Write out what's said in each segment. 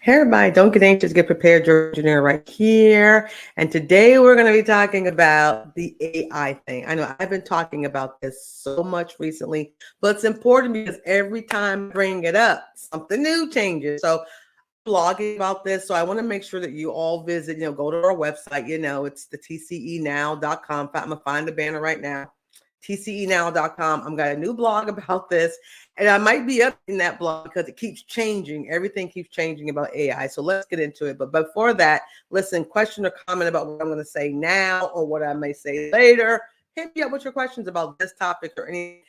Hey everybody, don't get anxious, get prepared. Your engineer right here. And today we're going to be talking about the AI thing. I know I've been talking about this so much recently, but it's important because every time I bring it up, something new changes. So blogging about this. So I want to make sure that you all visit, go to our website. It's the tcenow.com. I'm going to find the banner right now. tcenow.com. I've got a new blog about this, and I might be up in that blog because it keeps changing. Everything keeps changing about AI. So let's get into it. But before that, listen, question or comment about what I'm going to say now or what I may say later. Hit me up with your questions about this topic or any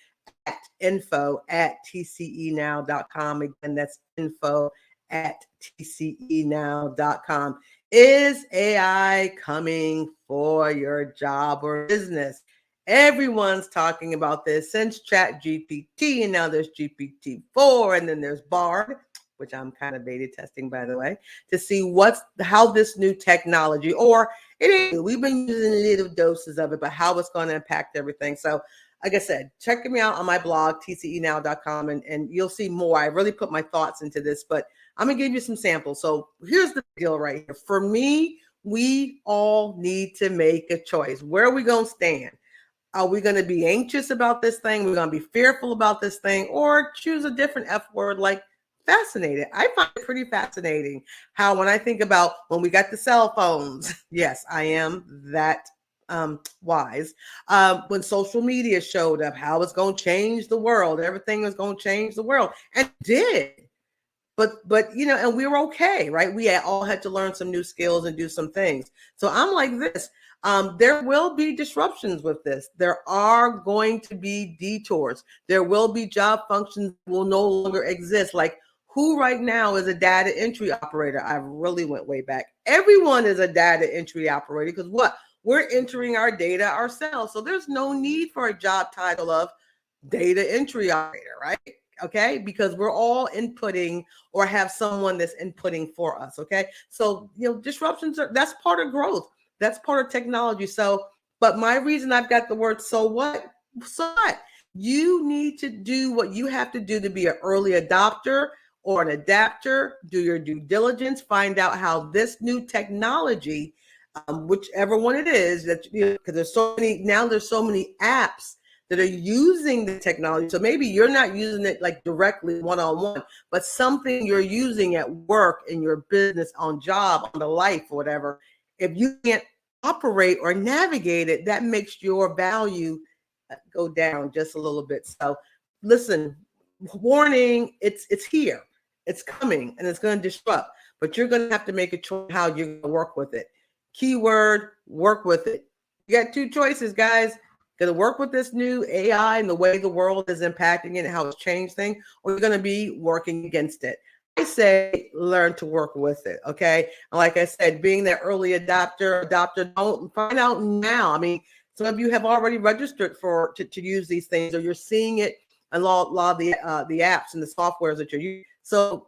at info@tcenow.com. Again, that's info@tcenow.com. Is AI coming for your job or business? Everyone's talking about this since Chat GPT, and now there's GPT-4, and then there's Bard, which I'm kind of beta testing, by the way, to see how this new technology, or we've been using little doses of it, but how it's going to impact everything. So, like I said, check me out on my blog, tcenow.com, and you'll see more. I really put my thoughts into this, but I'm going to give you some samples. So here's the deal right here. For me, we all need to make a choice. Where are we going to stand? Are we going to be anxious about this thing? We're going to be fearful about this thing, or choose a different F word like fascinated. I find it pretty fascinating how when I think about when we got the cell phones, yes, I am that wise. When social media showed up, how it's going to change the world. Everything was going to change the world, and it did. But and we were okay, right? We all had to learn some new skills and do some things. So I'm like this. There will be disruptions with this. There are going to be detours. There will be job functions that will no longer exist. Like, who right now is a data entry operator? I really went way back. Everyone is a data entry operator because what? We're entering our data ourselves. So there's no need for a job title of data entry operator, right? Okay, because we're all inputting or have someone that's inputting for us. Okay, so disruptions that's part of growth. That's part of technology. So, but my reason I've got the word so what? So what? You need to do what you have to do to be an early adopter or an adapter. Do your due diligence. Find out how this new technology, whichever one it is, that because there's so many now. There's so many apps that are using the technology. So maybe you're not using it like directly one-on-one, but something you're using at work, in your business, on job, on the life, or whatever. If you can't operate or navigate it, that makes your value go down just a little bit. So listen, warning, it's here. It's coming and it's going to disrupt, but you're going to have to make a choice how you're going to work with it. Keyword, work with it. You got two choices, guys. Going to work with this new AI and the way the world is impacting it and how it's changed things, or you're going to be working against it. I say learn to work with it, okay? And like I said, being that early adopter, don't find out now. I mean, some of you have already registered to use these things, or you're seeing it in a lot of the apps and the softwares that you're using. So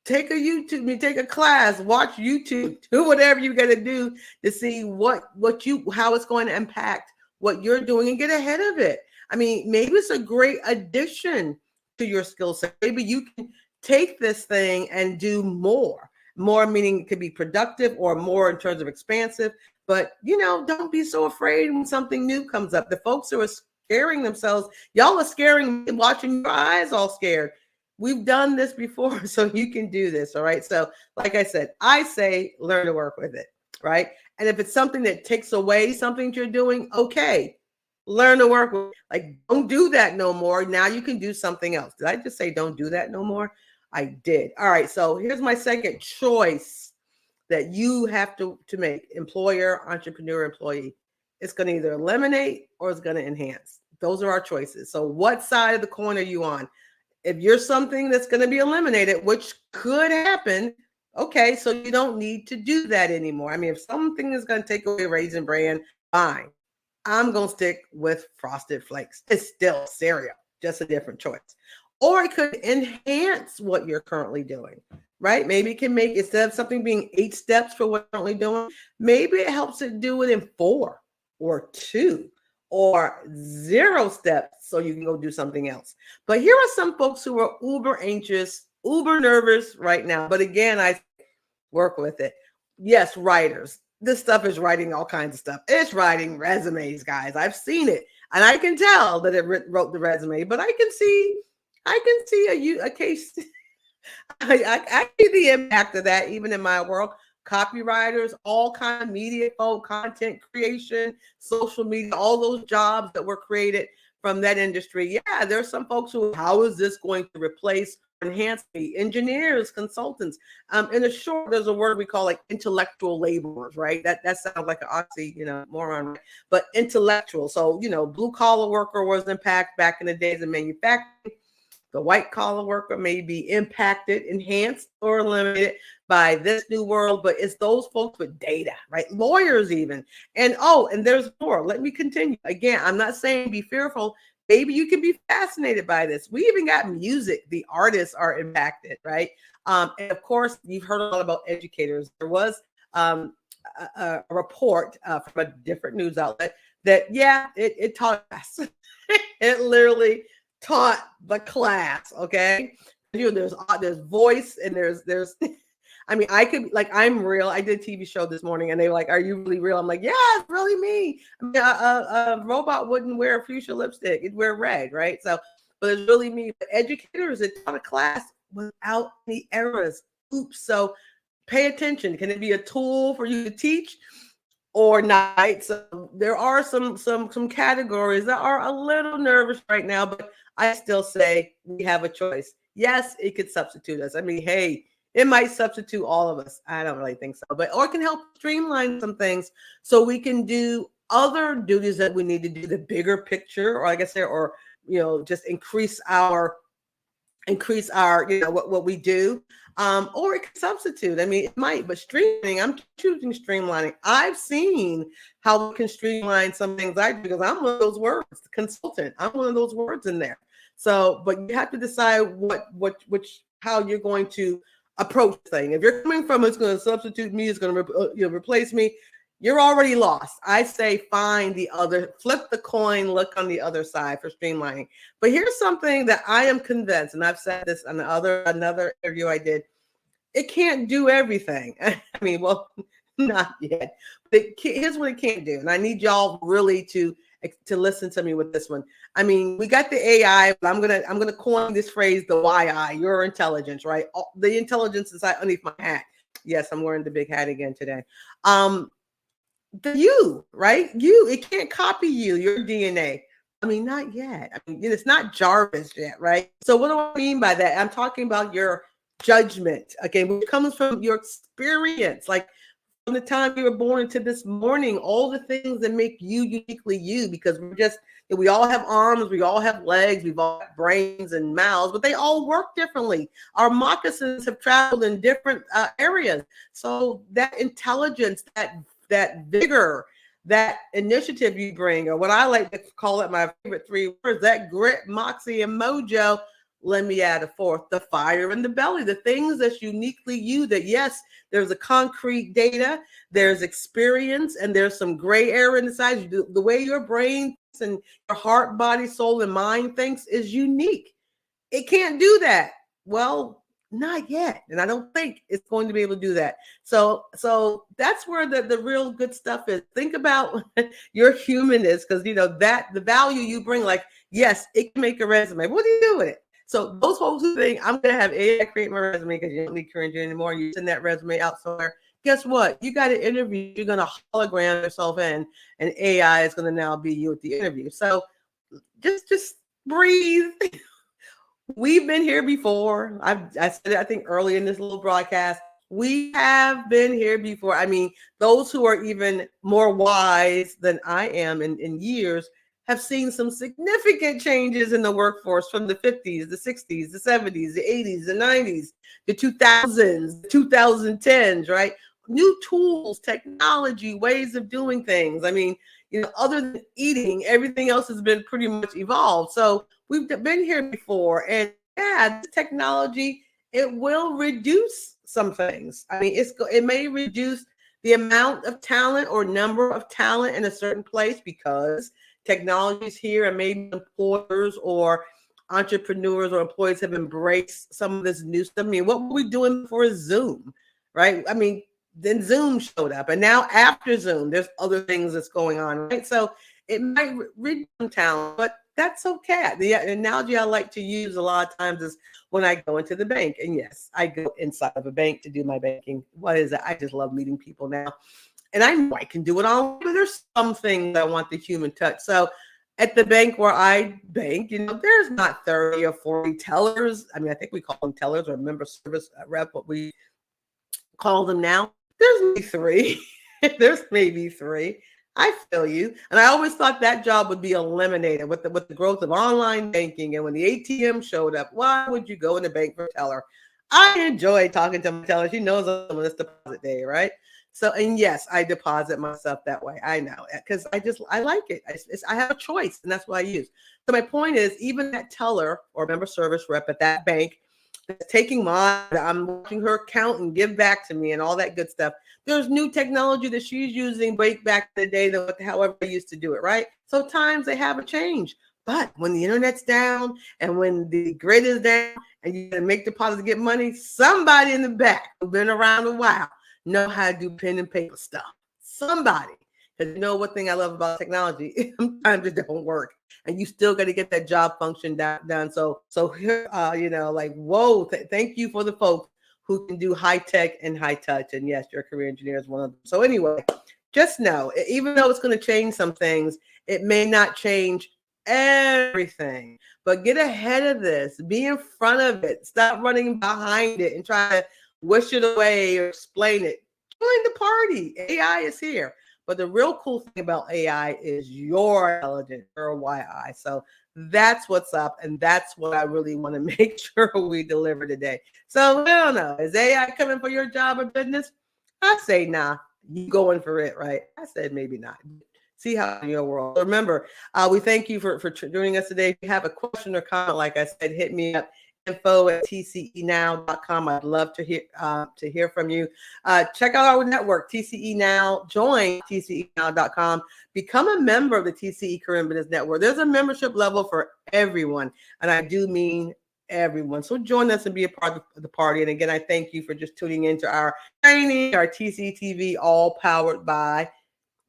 take a class, watch YouTube, do whatever you got to do to see how it's going to impact what you're doing and get ahead of it. I mean, maybe it's a great addition to your skill set. Maybe you can take this thing and do more meaning it could be productive, or more in terms of expansive. But don't be so afraid when something new comes up. The folks who are scaring themselves, y'all are scaring me, watching your eyes all scared. We've done this before, so you can do this. All right. So like I said, I say learn to work with it. Right. And if it's something that takes away something you're doing, okay, learn to work with it. Like, don't do that no more. Now you can do something else. Did I just say don't do that no more? I did. All right. So here's my second choice that you have to make: employer, entrepreneur, employee. It's going to either eliminate or it's going to enhance. Those are our choices. So what side of the coin are you on? If you're something that's going to be eliminated, which could happen, okay, so you don't need to do that anymore. I mean, if something is going to take away Raisin Bran, fine. I'm going to stick with Frosted Flakes. It's still cereal, just a different choice. Or it could enhance what you're currently doing, right? Maybe it can make, instead of something being 8 steps for what you're currently doing, maybe it helps it do it in 4 or 2 or 0 steps so you can go do something else. But here are some folks who are uber anxious, uber nervous right now. But again, work with it. Yes, writers. This stuff is writing all kinds of stuff. It's writing resumes, guys. I've seen it, and I can tell that it wrote the resume. But I can see a case. I see the impact of that even in my world. Copywriters, all kind of media folk, content creation, social media, all those jobs that were created from that industry. Yeah, there's some folks who, how is this going to replace or enhance me? Engineers, consultants. In a short, there's a word we call like intellectual laborers, right? That sounds like an oxy, moron, right? But intellectual. So, blue collar worker was impacted back in the days of manufacturing. The white collar worker may be impacted, enhanced, or eliminated by this new world, but it's those folks with data, right? Lawyers even. And there's more. Let me continue. Again, I'm not saying be fearful. Maybe you can be fascinated by this. We even got music. The artists are impacted, right? And of course, you've heard a lot about educators. There was a report from a different news outlet that, yeah, it taught us. It literally taught the class. Okay, there's voice and there's I mean, I could, like, I'm real. I did a TV show this morning and they were like, are you really real? I'm like, yeah, it's really me. I mean, a robot wouldn't wear fuchsia lipstick, it'd wear red, right? So, but it's really me. But educators, it taught a class without any errors. Oops. So pay attention. Can it be a tool for you to teach or not? Right? So there are some categories that are a little nervous right now, but I still say we have a choice. Yes, it could substitute us. I mean, hey, it might substitute all of us. I don't really think so, but or it can help streamline some things so we can do other duties that we need to do, the bigger picture, or like I said, or just increase our what we do. Or it can substitute. I mean, it might, but streamlining, I'm choosing streamlining. I've seen how we can streamline some things I do because I'm one of those words, consultant. I'm one of those words in there. So, but you have to decide how you're going to approach the thing. If you're coming from, it's going to substitute me, it's going to replace me, you're already lost. I say find the other, flip the coin, look on the other side for streamlining. But here's something that I am convinced, and I've said this on another interview I did. It can't do everything. I mean, well, not yet. But here's what it can't do, and I need y'all really to listen to me with this one. I mean, we got the AI, but I'm gonna coin this phrase, the YI, your intelligence, right? The intelligence is underneath my hat. Yes, I'm wearing the big hat again today. The you, right? It can't copy your DNA. I mean, not yet. I mean, it's not Jarvis yet, right? So what do I mean by that? I'm talking about your judgment, okay, which comes from your experience, like from the time you were born into this morning, all the things that make you uniquely you, because we all have arms, we all have legs, we've all got brains and mouths, but they all work differently. Our moccasins have traveled in different areas. So that intelligence, that vigor, that initiative you bring, or what I like to call it, my favorite three words, that grit, moxie, and mojo. Let me add a fourth, the fire in the belly, the things that's uniquely you, that yes, there's a concrete data, there's experience, and there's some gray area inside you. The way your brain and your heart, body, soul, and mind thinks is unique. It can't do that. Well, not yet. And I don't think it's going to be able to do that. So that's where the real good stuff is. Think about your humanness, because that the value you bring, like, yes, it can make a resume. What do you do with it? So those folks who think I'm going to have AI create my resume because you don't need cringe anymore, you send that resume out somewhere. Guess what? You got an interview. You're going to hologram yourself in, and AI is going to now be you at the interview. So just breathe. We've been here before. I said it, I think, early in this little broadcast. We have been here before. I mean, those who are even more wise than I am in years have seen some significant changes in the workforce from the 50s, the 60s, the 70s, the 80s, the 90s, the 2000s, the 2010s, right? New tools, technology, ways of doing things. I mean, other than eating, everything else has been pretty much evolved. So we've been here before, and yeah, this technology, it will reduce some things. I mean, it may reduce the amount of talent or number of talent in a certain place because technology is here, and maybe employers or entrepreneurs or employees have embraced some of this new stuff. I mean, what were we doing for Zoom? right? I mean, then Zoom showed up, and now after Zoom, there's other things that's going on, right? So it might read some talent, but that's okay. The analogy I like to use a lot of times is when I go into the bank, and yes, I go inside of a bank to do my banking. What is it? I just love meeting people now, and I know I can do it online, but there's some things I want the human touch. So at the bank where I bank, there's not 30 or 40 tellers. I mean, I think we call them tellers or member service rep, what we call them now. There's maybe three. There's maybe three. I feel you. And I always thought that job would be eliminated with the growth of online banking. And when the ATM showed up, why would you go in the bank for a teller? I enjoy talking to my teller. She knows when it's deposit day, right? So, and yes, I deposit myself that way. I know because I like it. I have a choice, and that's what I use. So my point is, even that teller or member service rep at that bank that's taking I'm watching her count and give back to me and all that good stuff. There's new technology that she's using way back in the day than however they used to do it, right? So times they have a change. But when the internet's down and when the grid is down and you can make deposits to get money, somebody in the back who's been around a while know how to do pen and paper stuff. Somebody. Because one thing I love about technology, sometimes it don't work. And you still got to get that job function done. So here, like, whoa, thank you for the folks who can do high tech and high touch. And yes, your career engineer is one of them. So anyway, just know, even though it's going to change some things, it may not change everything. But get ahead of this. Be in front of it. Stop running behind it and try to wish it away or explain it. Join the party. AI is here. But the real cool thing about AI is your intelligence, your YI. So that's what's up. And that's what I really want to make sure we deliver today. So I don't know. Is AI coming for your job or business? I say nah. You going for it, right? I said maybe not. See how in your world. Remember, we thank you for joining us today. If you have a question or comment, like I said, hit me up. info@tcenow.com. I'd love to hear from you. Check out our network, TCE Now. Join tcenow.com. Become a member of the TCE Career and Business Network. There's a membership level for everyone, and I do mean everyone. So join us and be a part of the party. And again, I thank you for just tuning into our training, our TCE TV, all powered by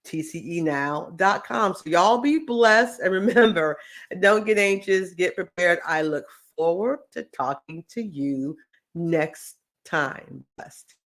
tcenow.com. So y'all be blessed. And remember, don't get anxious, get prepared. I look forward to talking to you next time. Blessed.